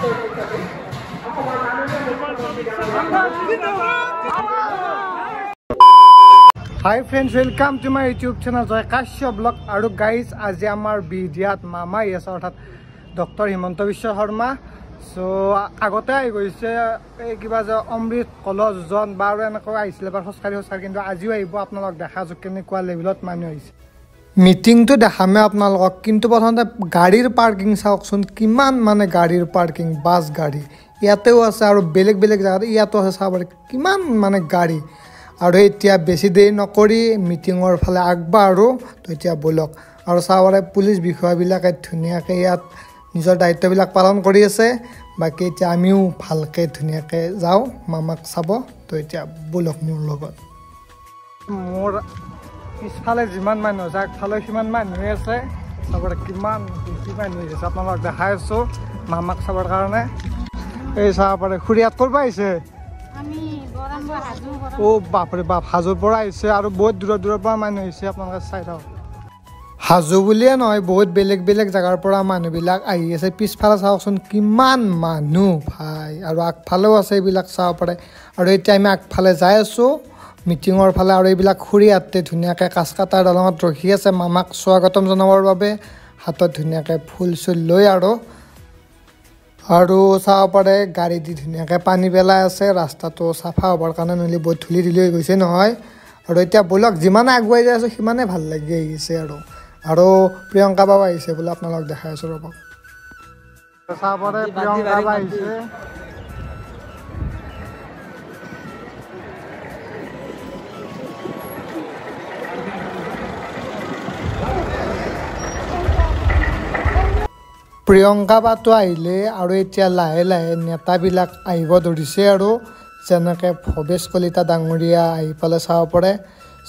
Hi friends, welcome to my YouTube channel Joy Kashyap Vlog. Aru guys, আজি আমাৰ বিডিয়াত মামা আছে অৰ্থাৎ ডক্টৰ হিমন্ত বিশ্ব শৰ্মা। সো আগতে আহি গৈছে এই কিবা যে অমৃত কলজ জন বাৰ এনেকৈ আহিছিলে বাৰ খোজকাঢ়ি কিন্তু আজিও আহিব আপোনালোক দেখা যোগ কেনেকুৱা লেভেলত মানুহ আহিছে। মিটিংটো দেখামে আপোনালোকক, কিন্তু প্ৰথমতে গাড়ীৰ পাৰ্কিং চাওকচোন, কিমান মানে গাড়ীৰ পাৰ্কিং, বাছ গাড়ী ইয়াতেও আছে আৰু বেলেগ বেলেগ জাগাত ইয়াতো আছে, চাব পাৰে কিমান মানে গাড়ী। আৰু এতিয়া বেছি দেৰি নকৰি মিটিঙৰ ফালে আগবাঢ়ো, তো এতিয়া বলক। আৰু চাব পাৰে পুলিচ বিষয়াবিলাকে ধুনীয়াকৈ ইয়াত নিজৰ দায়িত্ববিলাক পালন কৰি আছে। বাকী এতিয়া আমিও ভালকৈ ধুনীয়াকৈ যাওঁ মামাক চাব, তো এতিয়া বলক মোৰ লগত। মোৰ পিছফালে যিমান মানুহ আছে আগফালে সিমান মানুহে আছে, চাব পাৰে কিমান বেছি মানুহ আছে। আপোনালোকক দেখাই আছোঁ মামাক চাবৰ কাৰণে। এই চাব পাৰে খুৰীয়াত কৰিব আহিছে। ও বাপৰে বাপ, হাজোৰ পৰা আহিছে আৰু বহুত দূৰৰ দূৰৰ পৰা মানুহ আহিছে। আপোনালোকে চাই থাকক, হাজো বুলিয়ে নহয় বহুত বেলেগ বেলেগ জেগাৰ পৰা মানুহবিলাক আহি আছে। পিছফালে চাওকচোন কিমান মানুহ ভাই, আৰু আগফালেও আছে এইবিলাক চাব পাৰে। আৰু এতিয়া আমি আগফালে যাই আছোঁ মিটিঙৰ ফালে, আৰু এইবিলাক খুৰীয়াতে ধুনীয়াকৈ কাচকাটাৰ দলঙত ৰখি আছে মামাক স্বাগতম জনাবৰ বাবে, হাতত ধুনীয়াকৈ ফুল চুল লৈ। আৰু চাব পাৰে গাড়ী দি ধুনীয়াকৈ পানী পেলাই আছে, ৰাস্তাটো চাফা হ'বৰ কাৰণে, নহ'লে বহুত ধূলি ধূলি হৈ গৈছে নহয়। আৰু এতিয়া বলক যিমানে আগুৱাই যাই আছোঁ সিমানে ভাল লাগি আহিছে। আৰু প্ৰিয়ংকা বাবা আহিছে বোলে, আপোনালোক দেখাই আছোঁ ৰ'ব। চাব পাৰে প্ৰিয়ংকা বাবা আহিছে। প্ৰিয়ংকা বাটো আহিলে আৰু এতিয়া লাহে লাহে নেতাবিলাক আহিব ধৰিছে, আৰু যেনেকৈ ভৱেশ কলিতা ডাঙৰীয়া আহি পালে চাব পাৰে।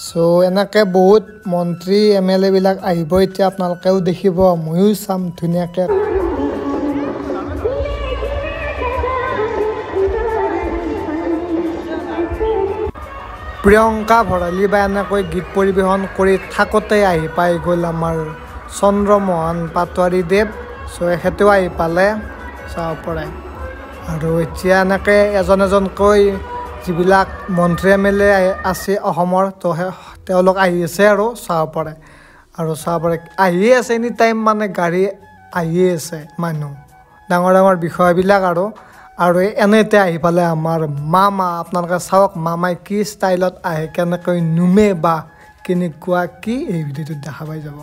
চ' এনেকৈ বহুত মন্ত্ৰী MLA বিলাক আহিব এতিয়া, আপোনালোকেও দেখিব, ময়ো চাম ধুনীয়াকৈ। প্ৰিয়ংকা ভৰালী বা এনেকৈ গীত পৰিৱেশন কৰি থাকোঁতে আহি পাই গ'ল আমাৰ চন্দ্ৰমোহন পাটোৱাৰীদেৱ। চ' এখেতেও আহি পালে চাব পাৰে। আৰু এতিয়া এনেকৈ এজন এজনকৈ যিবিলাক মন্ত্ৰী MLA আছে অসমৰ, তো তেওঁলোক আহি আছে আৰু চাব পাৰে। আৰু চাব পাৰে আহিয়ে আছে এনি টাইম, মানে গাড়ী আহিয়ে আছে, মানুহ ডাঙৰ ডাঙৰ বিষয়াবিলাক। আৰু এনেতে আহি পালে আমাৰ মামা। আপোনালোকে চাওক মামাই কি ষ্টাইলত আহে, কেনেকৈ নুমে বা কেনেকুৱা কি, এই ভিডিঅ'টোত দেখা পাই যাব।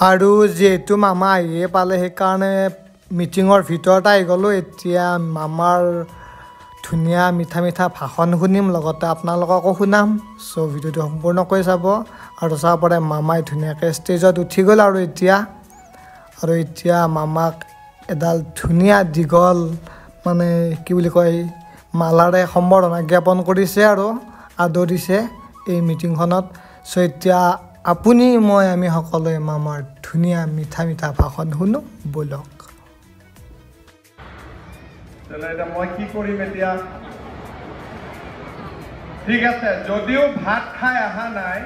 আৰু যিহেতু মামা আহিয়ে পালে সেইকাৰণে মিটিঙৰ ভিতৰত আহি গ'লোঁ। এতিয়া মামাৰ ধুনীয়া মিঠা মিঠা ভাষণ শুনিম, লগতে আপোনালোককো শুনাম। চ' ভিডিঅ'টো সম্পূৰ্ণকৈ চাব। আৰু চাব পাৰে মামাই ধুনীয়াকৈ ষ্টেজত উঠি গ'ল। আৰু এতিয়া মামাক এডাল ধুনীয়া দীঘল মানে কি বুলি কয় মালাৰে সম্বৰ্ধনা জ্ঞাপন কৰিছে আৰু আদৰিছে এই মিটিংখনত। চ' এতিয়া আপুনি আমি সকলোৱে মামাৰ ধুনীয়া মিঠা মিঠা ভাষণ শুনো, বলক। এতিয়া মই কি কৰিম এতিয়া? ঠিক আছে, যদিও ভাত খাই অহা নাই,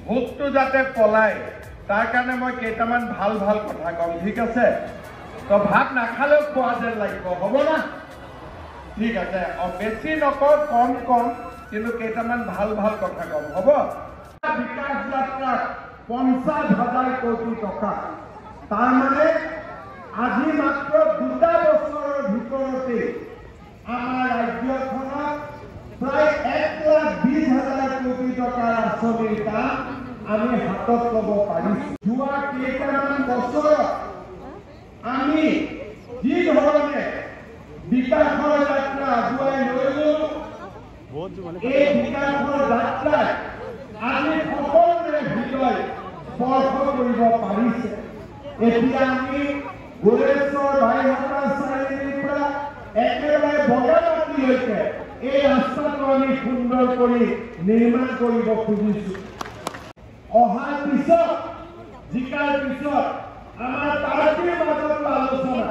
ভোকটো যাতে পলাই তাৰ কাৰণে মই কেইটামান ভাল ভাল কথা কম, ঠিক আছে? তো ভাত নাখালেও খোৱা যেন লাগিব, হ'ব না? ঠিক আছে, বেছি নকওঁ, কম, কিন্তু কেইটামান ভাল ভাল কথা কম, হ'ব? বিকাশ যাত্ৰাত 50,000 কোটি টকা তাৰ মানে আজি মাত্ৰ 2 বছৰৰ ভিতৰতে আমাৰ ৰাজ্যখনত প্ৰায় 1,20,000 কোটি টকাৰ আঁচনিৰ কাম আমি হাতত ল'ব পাৰিছোঁ। যোৱা কেইটামান বছৰত আমি যি ধৰণে বিকাশৰ যাত্ৰা আগুৱাই লৈ গ'লো, এই বিকাশৰ যাত্ৰাত আমি সকলোৰে হৃদয় স্পৰ্শ কৰিব পাৰিছে। এতিয়া আমি গোৰেশ্বৰ ভাইহতা চাৰিআলিৰ পৰা একেবাৰে বগামাটিলৈকে এই ৰাস্তাটো আমি সুন্দৰ কৰি নিৰ্মাণ কৰিব খুজিছোঁ। অহাৰ পিছত জিকাৰ পিছত আমাৰ পাৰ্টিৰ মাজত আলোচনা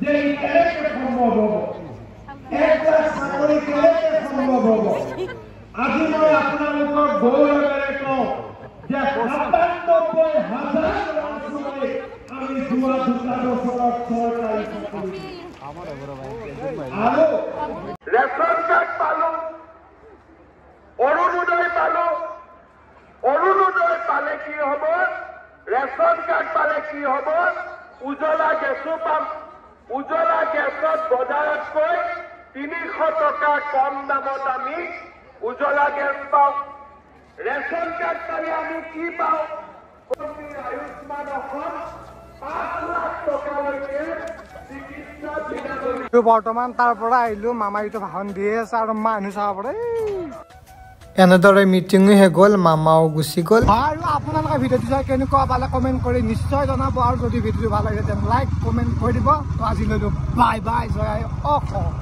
যে ই কেনেকৈ সম্ভৱ হ'ব, 1 লাখ চাকৰি কেনেকৈ সম্ভৱ হ'ব। আজি মই আপোনালোকক গৌৰৱেৰে কওঁ যে 97,000 ল'ৰা-ছোৱালী আমি যোৱা 2 বছৰত চৰকাৰী চাকৰি আৰু ৰেচন কাৰ্ড পালোঁ, অৰুণোদয় পালোঁ। অৰুণোদয় পালে কি হ'ব, ৰেচন কাৰ্ড পালে কি হ'ব, উজ্বলা গেছো পাম। উজ্বলা গেছত বজাৰতকৈ 300 টকা কম দামত আমি উজ্বলা গেছ পাওঁ। ৰেচন কাৰ্ড পালে আমি কি পাওঁ, আয়ুষ্মান অসম 5 লাখ টকালৈকে চিকিৎসা বিনামূলীয়া। বৰ্তমান তাৰ পৰা আহিলো, মামাইটো ভাষণ দিয়ে আছে আৰু মানুহ চাব পাৰে। এনেদৰে মিটিঙো শেষ গ'ল, মামাও গুচি গ'ল। আৰু আপোনালোকে ভিডিঅ'টো চাই কেনেকুৱা পালে কমেণ্ট কৰি নিশ্চয় জনাব। আৰু যদি ভিডিঅ'টো ভাল লাগে তেন্তে লাইক কমেণ্ট কৰি দিব। তো আজিলৈ বাই বাই, জয় অসম।